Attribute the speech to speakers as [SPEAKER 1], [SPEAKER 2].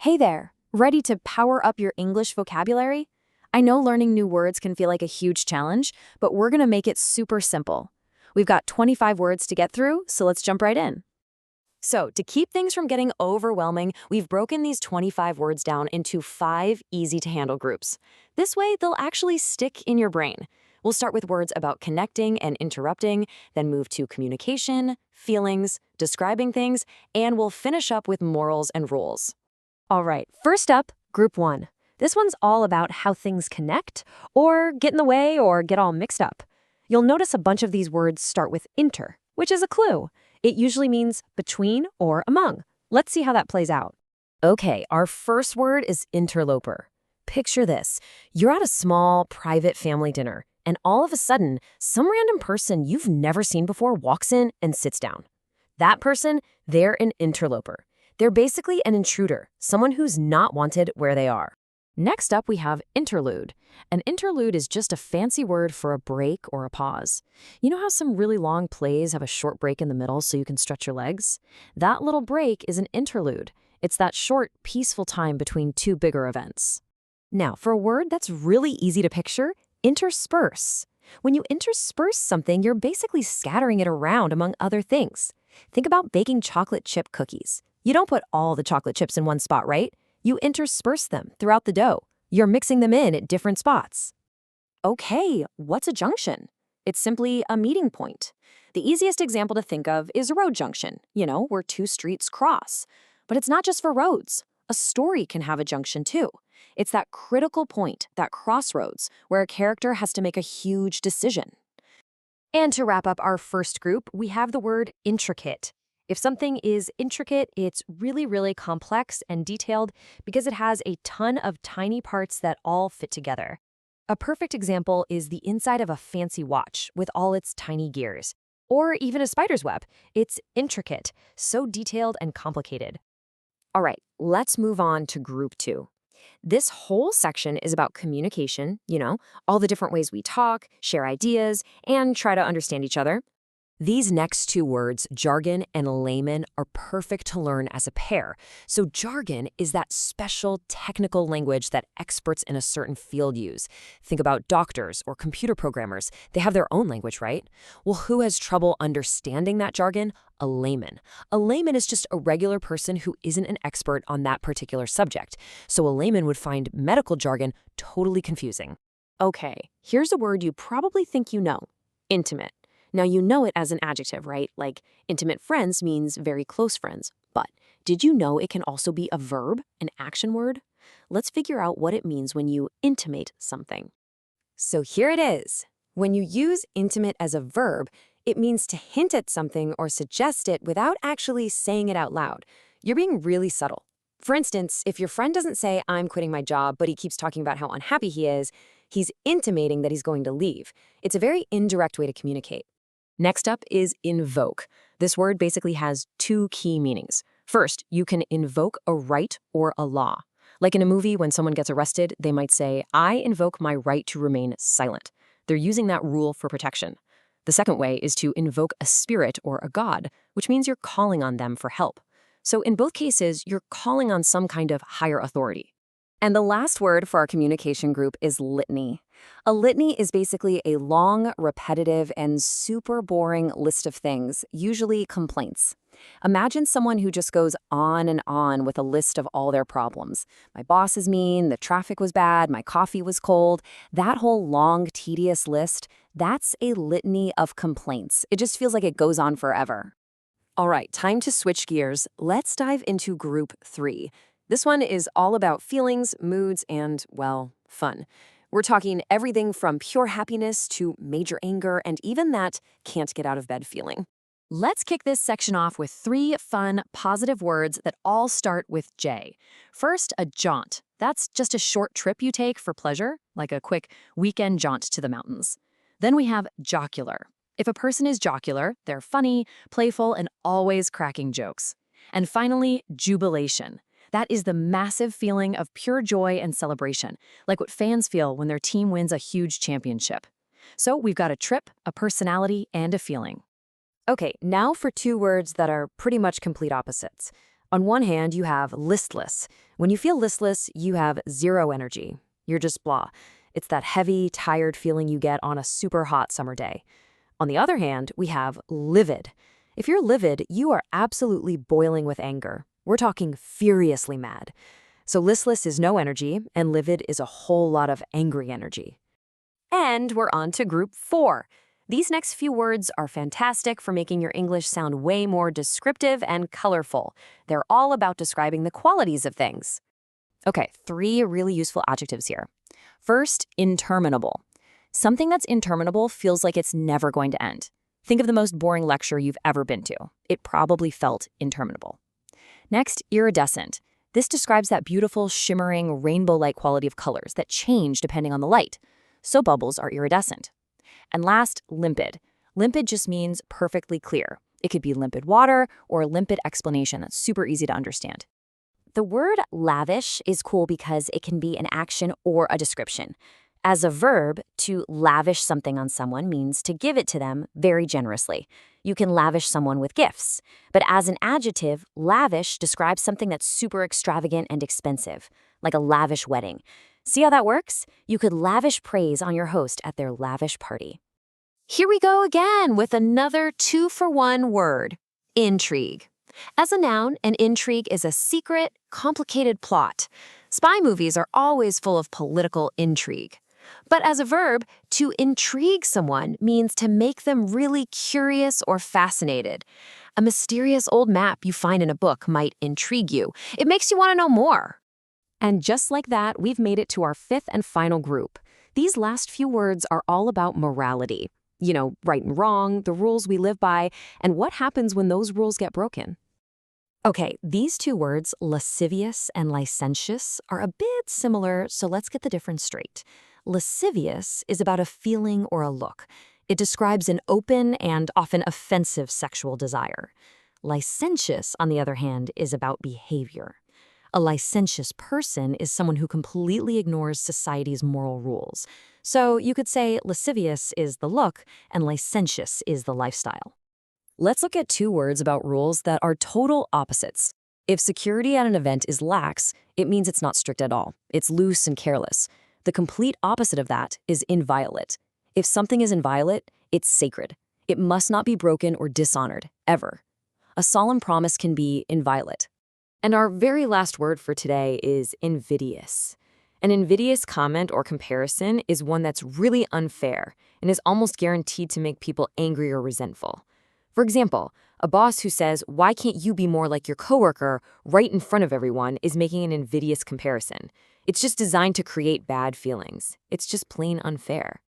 [SPEAKER 1] Hey there, ready to power up your English vocabulary? I know learning new words can feel like a huge challenge, but we're going to make it super simple. We've got 25 words to get through, so let's jump right in. So, to keep things from getting overwhelming, we've broken these 25 words down into 5 easy-to-handle groups. This way, they'll actually stick in your brain. We'll start with words about connecting and interrupting, then move to communication, feelings, describing things, and we'll finish up with morals and rules.
[SPEAKER 2] All right, first up, Group 1. This one's all about how things connect, or get in the way, or get all mixed up. You'll notice a bunch of these words start with inter, which is a clue. It usually means between or among. Let's see how that plays out. Okay, our first word is interloper. Picture this. You're at a small, private family dinner, and all of a sudden, some random person you've never seen before walks in and sits down. That person, they're an interloper. They're basically an intruder, someone who's not wanted where they are.
[SPEAKER 1] Next up, we have interlude. An interlude is just a fancy word for a break or a pause. You know how some really long plays have a short break in the middle so you can stretch your legs? That little break is an interlude. It's that short, peaceful time between two bigger events.
[SPEAKER 2] Now, for a word that's really easy to picture, intersperse. When you intersperse something, you're basically scattering it around among other things. Think about baking chocolate chip cookies. You don't put all the chocolate chips in one spot, right? You intersperse them throughout the dough. You're mixing them in at different spots.
[SPEAKER 1] Okay, what's a junction? It's simply a meeting point. The easiest example to think of is a road junction, where two streets cross. But it's not just for roads. A story can have a junction too. It's that critical point, that crossroads, where a character has to make a huge decision.
[SPEAKER 2] And to wrap up our first group, we have the word intricate. If something is intricate, it's really, really complex and detailed because it has a ton of tiny parts that all fit together. A perfect example is the inside of a fancy watch with all its tiny gears. Or even a spider's web. It's intricate, so detailed and complicated.
[SPEAKER 1] All right, let's move on to Group 2. This whole section is about communication, all the different ways we talk, share ideas, and try to understand each other. These next two words, jargon and layman, are perfect to learn as a pair. So jargon is that special technical language that experts in a certain field use. Think about doctors or computer programmers. They have their own language, right? Well, who has trouble understanding that jargon? A layman. A layman is just a regular person who isn't an expert on that particular subject. So a layman would find medical jargon totally confusing. Okay, here's a word you probably think you know. Intimate. Now, you know it as an adjective, right? Like, intimate friends means very close friends. But did you know it can also be a verb, an action word? Let's figure out what it means when you intimate something. So here it is. When you use intimate as a verb, it means to hint at something or suggest it without actually saying it out loud. You're being really subtle. For instance, if your friend doesn't say, "I'm quitting my job," but he keeps talking about how unhappy he is, he's intimating that he's going to leave. It's a very indirect way to communicate. Next up is invoke. This word basically has two key meanings. First, you can invoke a right or a law. Like in a movie, when someone gets arrested, they might say, "I invoke my right to remain silent." They're using that rule for protection. The second way is to invoke a spirit or a god, which means you're calling on them for help. So in both cases, you're calling on some kind of higher authority. And the last word for our communication group is litany. A litany is basically a long, repetitive, and super boring list of things, usually complaints. Imagine someone who just goes on and on with a list of all their problems. My boss is mean, the traffic was bad, my coffee was cold. That whole long, tedious list, that's a litany of complaints. It just feels like it goes on forever. All right, time to switch gears. Let's dive into Group 3. This one is all about feelings, moods, and, well, fun. We're talking everything from pure happiness to major anger and even that can't get out of bed feeling. Let's kick this section off with 3 fun, positive words that all start with J. First, a jaunt. That's just a short trip you take for pleasure, like a quick weekend jaunt to the mountains. Then we have jocular. If a person is jocular, they're funny, playful, and always cracking jokes. And finally, jubilation. That is the massive feeling of pure joy and celebration, like what fans feel when their team wins a huge championship. So we've got a trip, a personality, and a feeling. Okay, now for 2 words that are pretty much complete opposites. On one hand, you have listless. When you feel listless, you have zero energy. You're just blah. It's that heavy, tired feeling you get on a super hot summer day. On the other hand, we have livid. If you're livid, you are absolutely boiling with anger. We're talking furiously mad. So listless is no energy, and livid is a whole lot of angry energy. And we're on to group 4. These next few words are fantastic for making your English sound way more descriptive and colorful. They're all about describing the qualities of things. Okay, 3 really useful adjectives here. First, interminable. Something that's interminable feels like it's never going to end. Think of the most boring lecture you've ever been to. It probably felt interminable. Next, iridescent. This describes that beautiful, shimmering, rainbow-like quality of colors that change depending on the light. So bubbles are iridescent. And last, limpid. Limpid just means perfectly clear. It could be limpid water or a limpid explanation that's super easy to understand.
[SPEAKER 2] The word lavish is cool because it can be an action or a description. As a verb, to lavish something on someone means to give it to them very generously. You can lavish someone with gifts. But as an adjective, lavish describes something that's super extravagant and expensive, like a lavish wedding. See how that works? You could lavish praise on your host at their lavish party. Here we go again with another 2-for-1 word, intrigue. As a noun, an intrigue is a secret, complicated plot. Spy movies are always full of political intrigue. But as a verb, to intrigue someone means to make them really curious or fascinated. A mysterious old map you find in a book might intrigue you. It makes you want to know more. And just like that, we've made it to our 5th and final group. These last few words are all about morality. You know, right and wrong, the rules we live by, and what happens when those rules get broken. Okay, these 2 words, lascivious and licentious, are a bit similar, so let's get the difference straight. Lascivious is about a feeling or a look. It describes an open and often offensive sexual desire. Licentious, on the other hand, is about behavior. A licentious person is someone who completely ignores society's moral rules. So you could say lascivious is the look and licentious is the lifestyle. Let's look at 2 words about rules that are total opposites. If security at an event is lax, it means it's not strict at all. It's loose and careless. The complete opposite of that is inviolate. If something is inviolate, it's sacred. It must not be broken or dishonored, ever. A solemn promise can be inviolate. And our very last word for today is invidious. An invidious comment or comparison is one that's really unfair and is almost guaranteed to make people angry or resentful. For example, a boss who says, "Why can't you be more like your coworker?" right in front of everyone is making an invidious comparison. It's just designed to create bad feelings. It's just plain unfair.